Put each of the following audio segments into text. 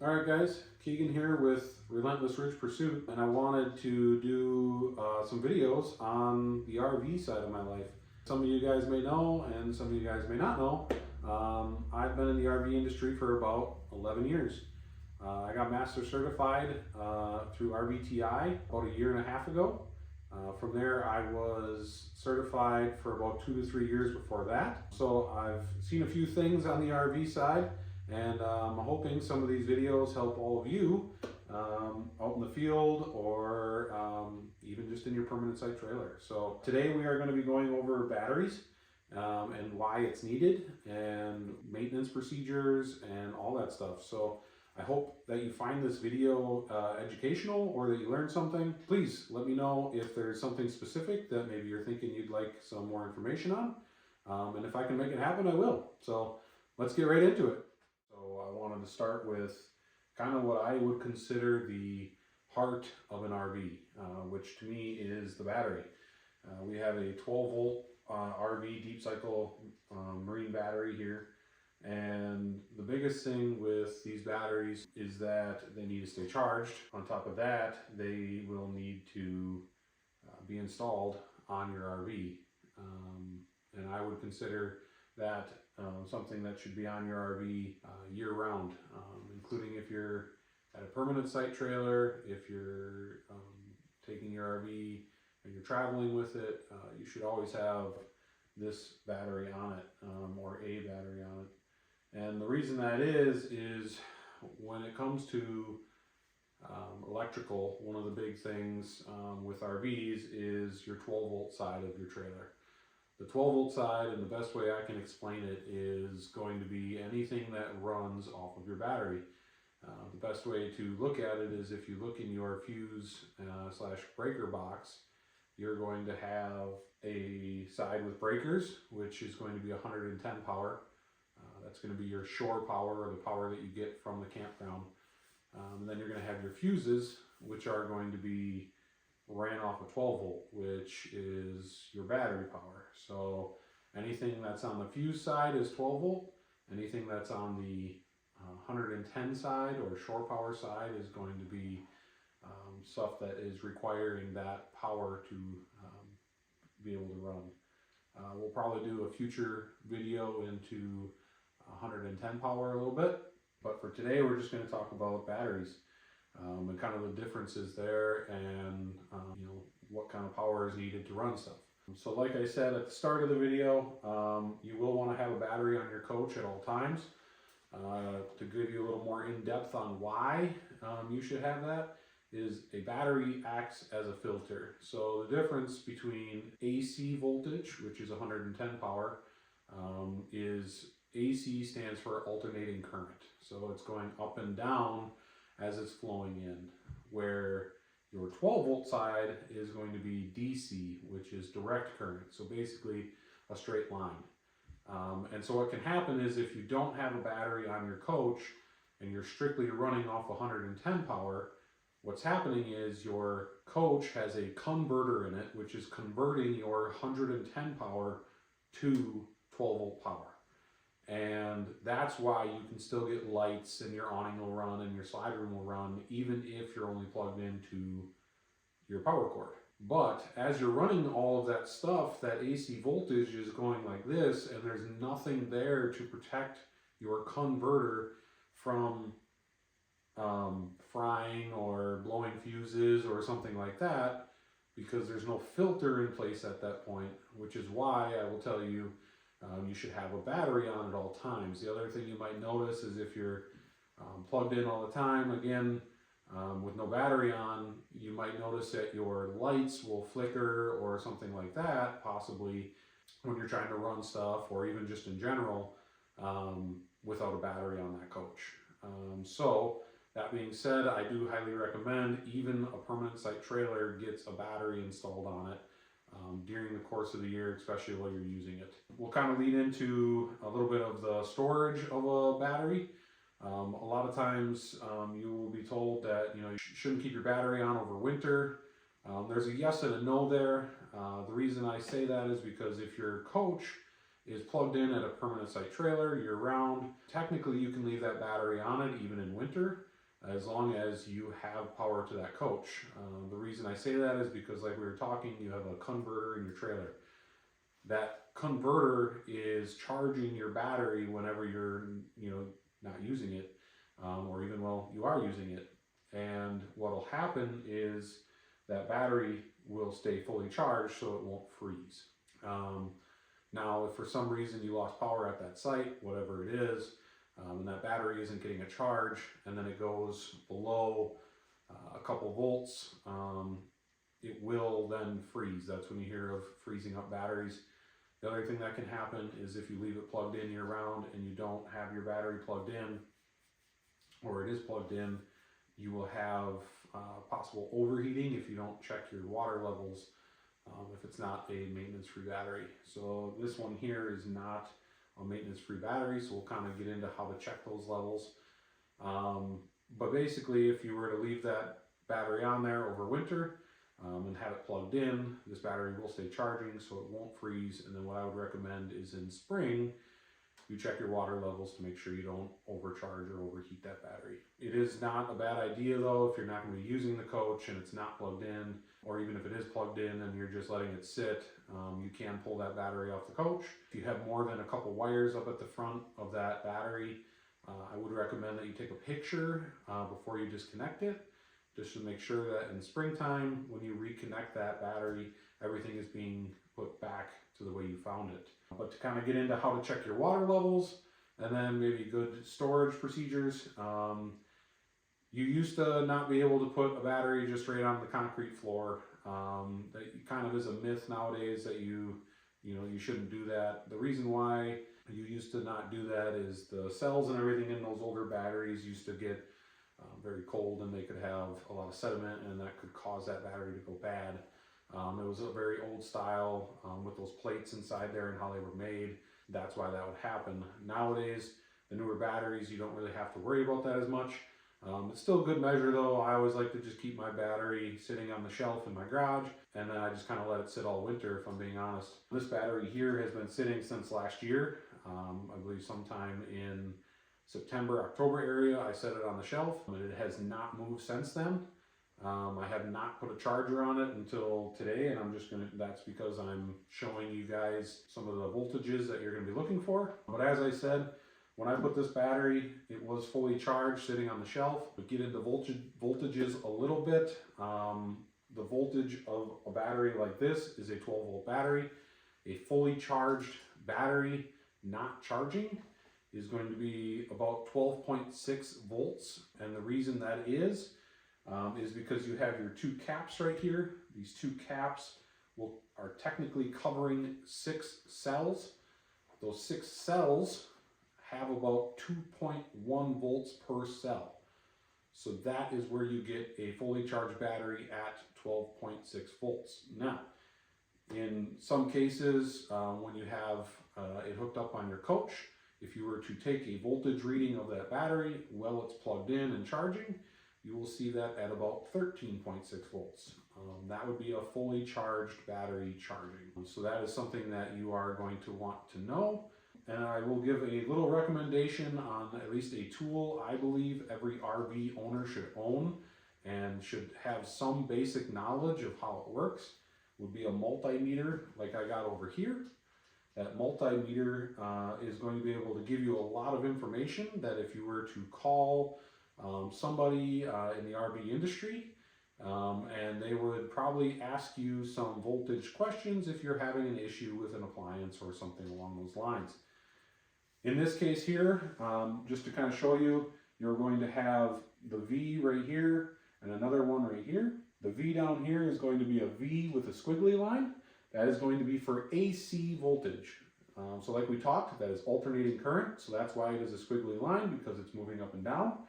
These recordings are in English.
Alright guys, Keegan here with Relentless Ridge Pursuit, and I wanted to do some videos on the RV side of my life. Some of you guys may know and some of you guys may not know, I've been in the RV industry for about 11 years. I got master certified through RVTI about a year and a half ago. From there I was certified for about 2 to 3 years before that. So I've seen a few things on the RV side, and I'm hoping some of these videos help all of you out in the field or even just in your permanent site trailer. So today we are going to be going over batteries and why it's needed and maintenance procedures and all that stuff. So I hope that you find this video educational or that you learned something. Please let me know if there's something specific that maybe you're thinking you'd like some more information on. And if I can make it happen, I will. So let's get right into it. So I wanted to start with kind of what I would consider the heart of an RV, which to me is the battery. We have a 12-volt RV deep cycle marine battery here. And the biggest thing with these batteries is that they need to stay charged. On top of that, they will need to be installed on your RV. And I would consider that something that should be on your RV year-round, including if you're at a permanent site trailer, if you're taking your RV and you're traveling with it, you should always have this battery on it, or a battery on it. And the reason that is when it comes to electrical, one of the big things with RVs is your 12-volt side of your trailer. The 12-volt side, and the best way I can explain it, is going to be anything that runs off of your battery. The best way to look at it is if you look in your fuse slash breaker box, you're going to have a side with breakers, which is going to be 110 power. That's going to be your shore power, or the power that you get from the campground. And then you're going to have your fuses, which are going to be ran off a 12-volt, which is your battery power. So anything that's on the fuse side is 12-volt. Anything that's on the 110 side or shore power side is going to be stuff that is requiring that power to be able to run. We'll probably do a future video into 110 power a little bit, but for today we're just going to talk about batteries and kind of the differences there, and you know, what kind of power is needed to run stuff. So like I said at the start of the video, you will want to have a battery on your coach at all times. To give you a little more in-depth on why you should have that, is a battery acts as a filter. So the difference between AC voltage, which is 110 power, is AC stands for alternating current. So it's going up and down as it's flowing in, where your 12-volt side is going to be DC, which is direct current. So basically a straight line. And so what can happen is if you don't have a battery on your coach and you're strictly running off 110 power, what's happening is your coach has a converter in it, which is converting your 110 power to 12-volt power. And that's why you can still get lights and your awning will run and your slide room will run, even if you're only plugged into your power cord. But as you're running all of that stuff, that AC voltage is going like this, and there's nothing there to protect your converter from frying or blowing fuses or something like that, because there's no filter in place at that point, which is why I will tell you you should have a battery on at all times. The other thing you might notice is if you're plugged in all the time, again, with no battery on, you might notice that your lights will flicker or something like that, possibly when you're trying to run stuff, or even just in general, without a battery on that coach. So that being said, I do highly recommend even a permanent site trailer gets a battery installed on it during the course of the year, especially while you're using it. We'll kind of lead into a little bit of the storage of a battery. A lot of times you will be told that you shouldn't keep your battery on over winter. There's a yes and a no there. The reason I say that is because if your coach is plugged in at a permanent site trailer year round, technically you can leave that battery on it even in winter. as long as you have power to that coach. The reason I say that is because, like we were talking, you have a converter in your trailer. That converter is charging your battery whenever you're, not using it, or even while you are using it. And what'll happen is that battery will stay fully charged, so it won't freeze. Now, if for some reason you lost power at that site, whatever it is, and that battery isn't getting a charge, and then it goes below a couple volts, it will then freeze. That's when you hear of freezing up batteries. The other thing that can happen is if you leave it plugged in year round and you don't have your battery plugged in, or it is plugged in, you will have possible overheating if you don't check your water levels, if it's not a maintenance-free battery. So this one here is not a maintenance-free battery, so we'll kind of get into how to check those levels. But basically, if you were to leave that battery on there over winter and have it plugged in, this battery will stay charging, so it won't freeze. And then what I would recommend is in spring, you check your water levels to make sure you don't overcharge or overheat that battery. It is not a bad idea though if you're not going to be using the coach and it's not plugged in, or even if it is plugged in and you're just letting it sit, you can pull that battery off the coach. If you have more than a couple wires up at the front of that battery, I would recommend that you take a picture before you disconnect it, just to make sure that in springtime, when you reconnect that battery, everything is being put back to the way you found it. But to kind of get into how to check your water levels, and then maybe good storage procedures, you used to not be able to put a battery just right on the concrete floor. That kind of is a myth nowadays that you shouldn't do that. The reason why you used to not do that is the cells and everything in those older batteries used to get very cold, and they could have a lot of sediment, and that could cause that battery to go bad. It was a very old style with those plates inside there and how they were made. That's why that would happen. Nowadays, the newer batteries, you don't really have to worry about that as much. It's still a good measure though. I always like to just keep my battery sitting on the shelf in my garage, and then I just kind of let it sit all winter, if I'm being honest. This battery here has been sitting since last year. I believe sometime in September, October area, I set it on the shelf, and it has not moved since then. I have not put a charger on it until today, and that's because I'm showing you guys some of the voltages that you're gonna be looking for. But as I said, when I put this battery, it was fully charged sitting on the shelf. But get into voltages a little bit. The voltage of a battery like this is a 12 volt battery. A fully charged battery not charging is going to be about 12.6 volts. And the reason that is because you have your two caps right here. These two caps are technically covering 6 cells. Those 6 cells have about 2.1 volts per cell. So that is where you get a fully charged battery at 12.6 volts. Now, in some cases, when you have it hooked up on your coach, if you were to take a voltage reading of that battery while it's plugged in and charging, you will see that at about 13.6 volts. That would be a fully charged battery charging. So that is something that you are going to want to know. And I will give a little recommendation on at least a tool I believe every RV owner should own and should have some basic knowledge of how it works. Would be a multimeter like I got over here. That multimeter is going to be able to give you a lot of information that if you were to call somebody in the RV industry, and they would probably ask you some voltage questions if you're having an issue with an appliance or something along those lines. In this case here, just to kind of show you, you're going to have the V right here and another one right here. The V down here is going to be a V with a squiggly line. That is going to be for AC voltage. So like we talked, that is alternating current. So that's why it is a squiggly line, because it's moving up and down.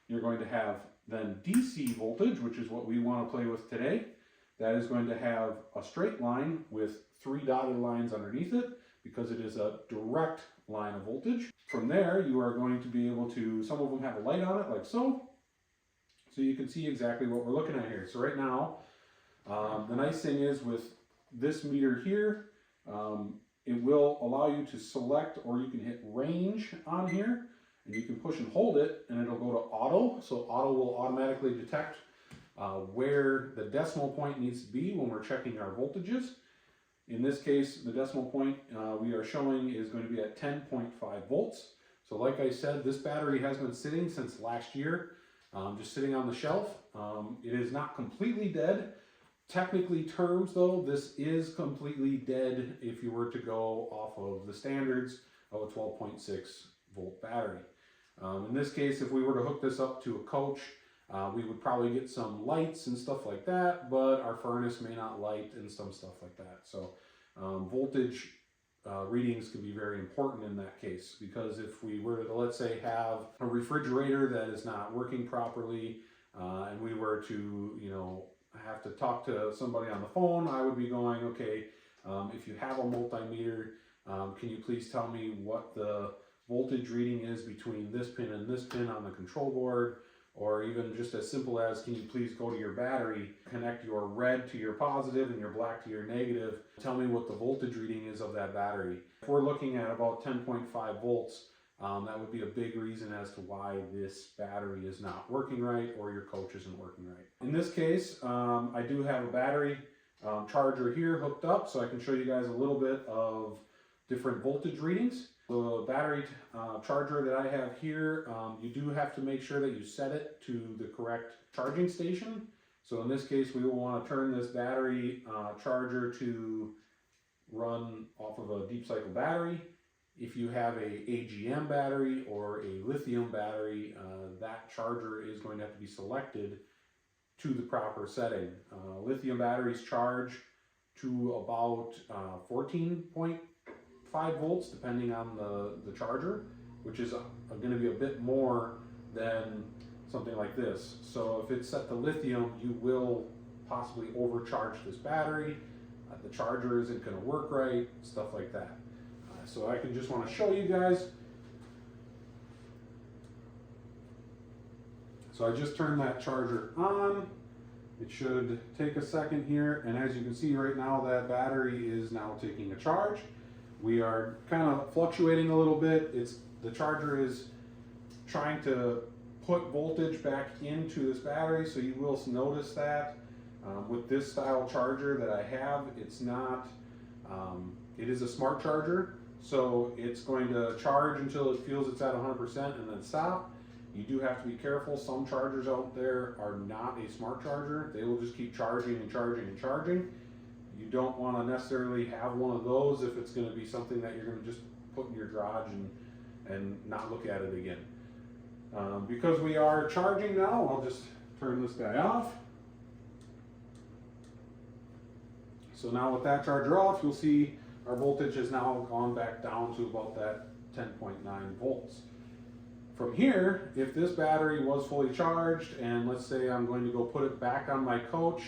You're going to have then DC voltage, which is what we want to play with today. That is going to have a straight line with 3 dotted lines underneath it, because it is a direct line of voltage. From there, you are going to be able to, some of them have a light on it like so. So you can see exactly what we're looking at here. So right now, the nice thing is with this meter here, it will allow you to select, or you can hit range on here, and you can push and hold it and it'll go to auto. So auto will automatically detect where the decimal point needs to be when we're checking our voltages. In this case, the decimal point we are showing is going to be at 10.5 volts. So like I said, this battery has been sitting since last year, just sitting on the shelf. It is not completely dead. Technically terms though, this is completely dead if you were to go off of the standards of a 12.6 volt battery. In this case, if we were to hook this up to a coach, we would probably get some lights and stuff like that, but our furnace may not light and some stuff like that. So voltage readings can be very important in that case, because if we were to, let's say, have a refrigerator that is not working properly, and we were to, have to talk to somebody on the phone, I would be going, okay, if you have a multimeter, can you please tell me what the voltage reading is between this pin and this pin on the control board? Or even just as simple as, can you please go to your battery, connect your red to your positive and your black to your negative, tell me what the voltage reading is of that battery. If we're looking at about 10.5 volts, that would be a big reason as to why this battery is not working right or your coach isn't working right. In this case, I do have a battery charger here hooked up, so I can show you guys a little bit of different voltage readings. The battery charger that I have here, you do have to make sure that you set it to the correct charging station. So in this case, we will want to turn this battery charger to run off of a deep cycle battery. If you have a AGM battery or a lithium battery, that charger is going to have to be selected to the proper setting. Lithium batteries charge to about 14.5 volts depending on the charger, which is going to be a bit more than something like this. So if it's set to lithium, you will possibly overcharge this battery. The charger isn't going to work right, stuff like that. So I just want to show you guys. So I just turned that charger on. It should take a second here, and as you can see right now, that battery is now taking a charge. We are kind of fluctuating a little bit. The charger is trying to put voltage back into this battery, so you will notice that with this style charger that I have, it's not, it is a smart charger, so it's going to charge until it feels it's at 100% and then stop. You do have to be careful. Some chargers out there are not a smart charger. They will just keep charging and charging and charging. You don't want to necessarily have one of those if it's going to be something that you're going to just put in your garage and not look at it again. Because we are charging now, I'll just turn this guy off. So now with that charger off, you'll see our voltage has now gone back down to about that 10.9 volts. From here, if this battery was fully charged, and let's say I'm going to go put it back on my coach,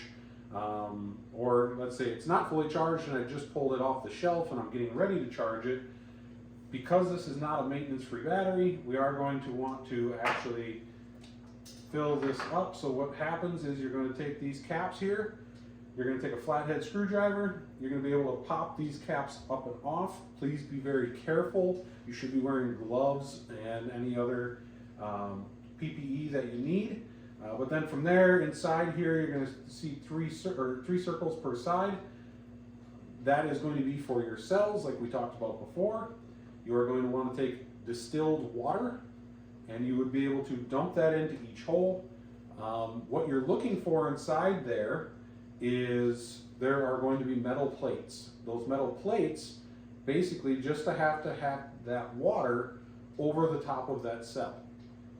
or let's say it's not fully charged and I just pulled it off the shelf and I'm getting ready to charge it, because this is not a maintenance-free battery, we are going to want to actually fill this up. So what happens is you're going to take these caps here, you're going to take a flathead screwdriver, you're going to be able to pop these caps up and off. Please be very careful. You should be wearing gloves and any other PPE that you need. But then from there, inside here, you're going to see three circles per side. That is going to be for your cells, like we talked about before. You are going to want to take distilled water, and you would be able to dump that into each hole. What you're looking for inside there is there are going to be metal plates. Those metal plates basically just have that water over the top of that cell.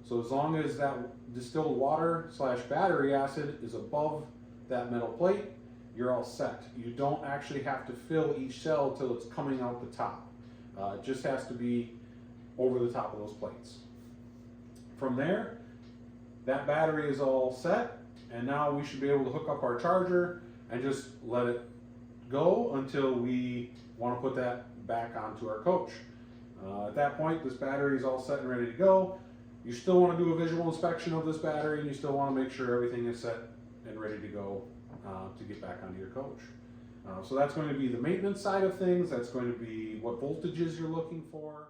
So as long as that distilled water / battery acid is above that metal plate, you're all set. You don't actually have to fill each cell till it's coming out the top. It just has to be over the top of those plates. From there, that battery is all set, and now we should be able to hook up our charger and just let it go until we want to put that back onto our coach. At that point, this battery is all set and ready to go. You still want to do a visual inspection of this battery, and you still want to make sure everything is set and ready to go to get back onto your coach. So that's going to be the maintenance side of things. That's going to be what voltages you're looking for.